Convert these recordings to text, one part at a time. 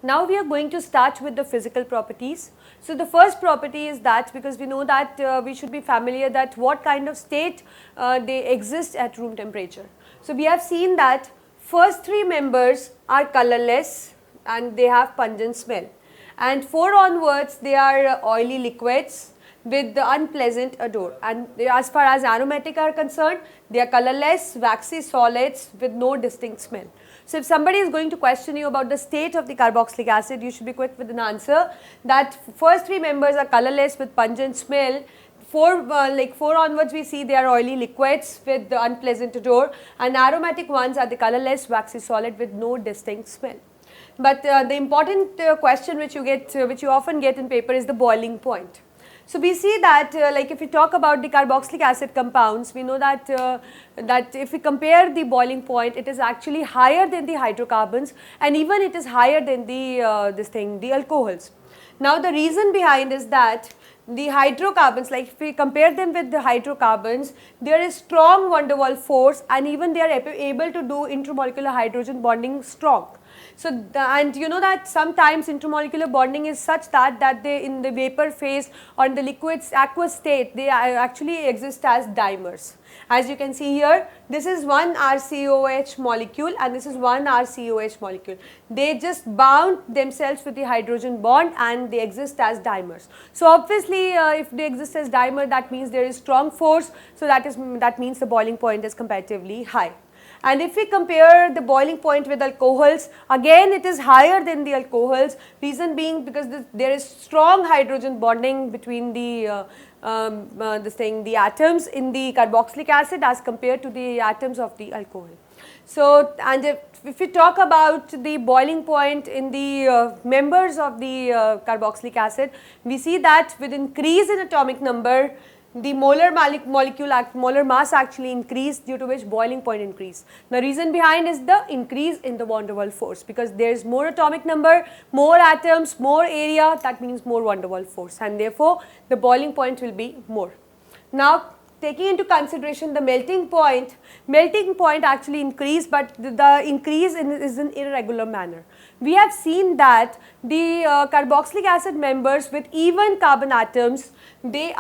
Now we are going to start with the physical properties. So the first property is that, because we know that we should be familiar that what kind of state they exist at room temperature. So we have seen that first three members are colorless and they have pungent smell, and 4 onwards they are oily liquids with the unpleasant odor, and as far as aromatic are concerned, they are colorless waxy solids with no distinct smell. So if somebody is going to question you about the state of the carboxylic acid, you should be quick with an answer that first three members are colorless with pungent smell. 4 onwards we see they are oily liquids with the unpleasant odor, and aromatic ones are the colorless waxy solid with no distinct smell. But the important question which you often get in paper is the boiling point. So we see that like if we talk about the carboxylic acid compounds, we know that that if we compare the boiling point, it is actually higher than the hydrocarbons, and even it is higher than the the alcohols. Now the reason behind is that the hydrocarbons, like if we compare them with the hydrocarbons, there is strong van der Waals force, and even they are able to do intermolecular hydrogen bonding strong. So and you know that sometimes intermolecular bonding is such that they in the vapor phase or in the liquid aqueous state, they actually exist as dimers. As you can see here, this is one RCOH molecule and this is one RCOH molecule. They just bound themselves with the hydrogen bond and they exist as dimers. So obviously if they exist as dimer, that means there is strong force, so that means the boiling point is comparatively high. And if we compare the boiling point with alcohols, again it is higher than the alcohols, reason being because there is strong hydrogen bonding between the atoms in the carboxylic acid as compared to the atoms of the alcohol. So, and if we talk about the boiling point in the members of the carboxylic acid, we see that with increase in atomic number, the molar mass actually increased, due to which boiling point increase. The reason behind is the increase in the van der Waals force, because there is more atomic number, more atoms, more area, that means more van der Waals force, and therefore the boiling point will be more. Now taking into consideration the melting point actually increased, but the increase is in irregular manner. We have seen that the carboxylic acid members with even carbon atoms, they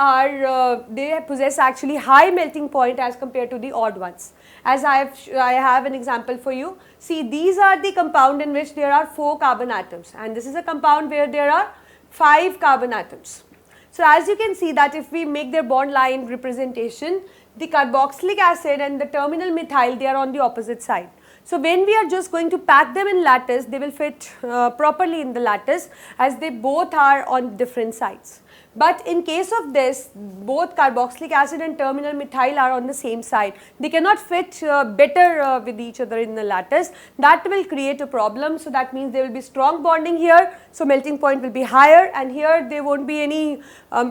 possess actually high melting point as compared to the odd ones. As I have an example for you. See, these are the compound in which there are 4 carbon atoms, and this is a compound where there are 5 carbon atoms. So as you can see that if we make their bond line representation, the carboxylic acid and the terminal methyl, they are on the opposite side. So when we are just going to pack them in lattice, they will fit properly in the lattice, as they both are on different sides. But in case of this, both carboxylic acid and terminal methyl are on the same side. They cannot fit better with each other in the lattice. That will create a problem. So that means there will be strong bonding here. So melting point will be higher, and here there won't be any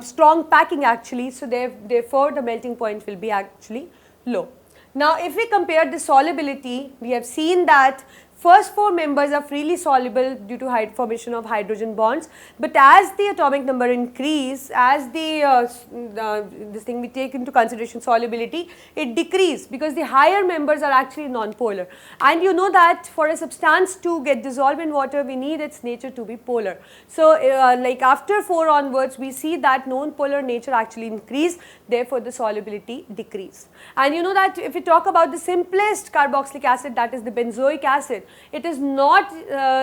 strong packing actually. So therefore the melting point will be actually low. Now if we compare the solubility, we have seen that first 4 members are freely soluble due to formation of hydrogen bonds, but as the atomic number increase, as this thing we take into consideration solubility, it decreases because the higher members are actually non-polar. And you know that for a substance to get dissolved in water, we need its nature to be polar. So like after 4 onwards, we see that non-polar nature actually increase, therefore the solubility decrease. And you know that if we talk about the simplest carboxylic acid, that is the benzoic acid, it is not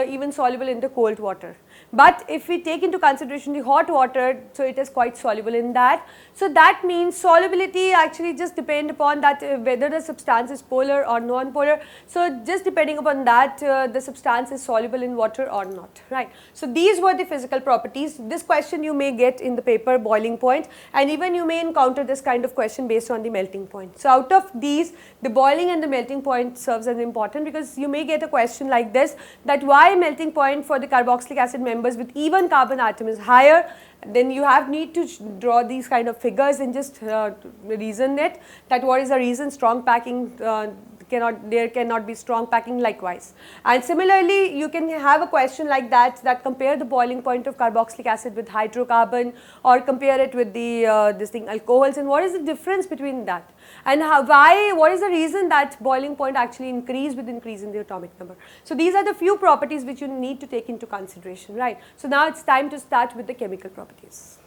even soluble in the cold water. But if we take into consideration the hot water, so it is quite soluble in that. So that means solubility actually just depend upon that whether the substance is polar or non-polar. So just depending upon that the substance is soluble in water or not, right. So these were the physical properties. This question you may get in the paper, boiling point, and even you may encounter this kind of question based on the melting point. So out of these, the boiling and the melting point serves as important, because you may get a question like this, that why melting point for the carboxylic acid members with even carbon atom is higher. Then you need to draw these kind of figures and just reason it, that what is the reason, strong packing there cannot be strong packing likewise. And similarly, you can have a question like that, that compare the boiling point of carboxylic acid with hydrocarbon, or compare it with the alcohols, and what is the difference between that, and what is the reason that boiling point actually increase with increase in the atomic number. So these are the few properties which you need to take into consideration, right? So now it's time to start with the chemical properties.